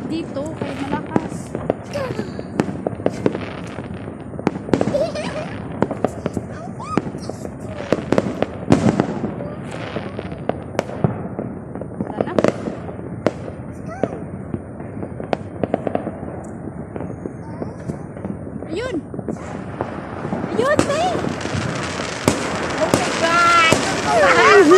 Dito, kay malakas. Tara na. Ayun! Ayun, Tay! Oh my God!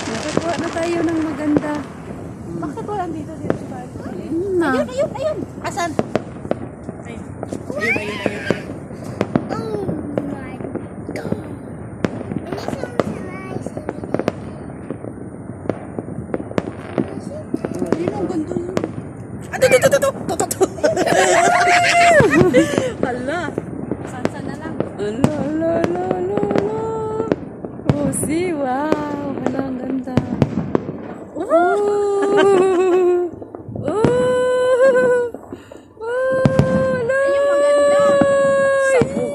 Nakakuha na tayo ng maganda. Bakit walang dito sa bahay? Na. Ayun! Asan? Ayun. Ayun. Oh my God. Ini sama nice. Ayun ang ganda yun. Ito. Hala. Sansa na lang. Ala. Oh, see, wow. Hala, ang ganda. Hala. Ayun, maganda. Sabog.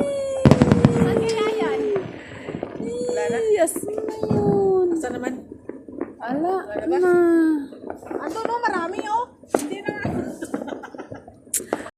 Saan kaya yan? Wala na. Yes, na yun. Asan naman? Ala, Wala ba? na. Ando no, marami oh.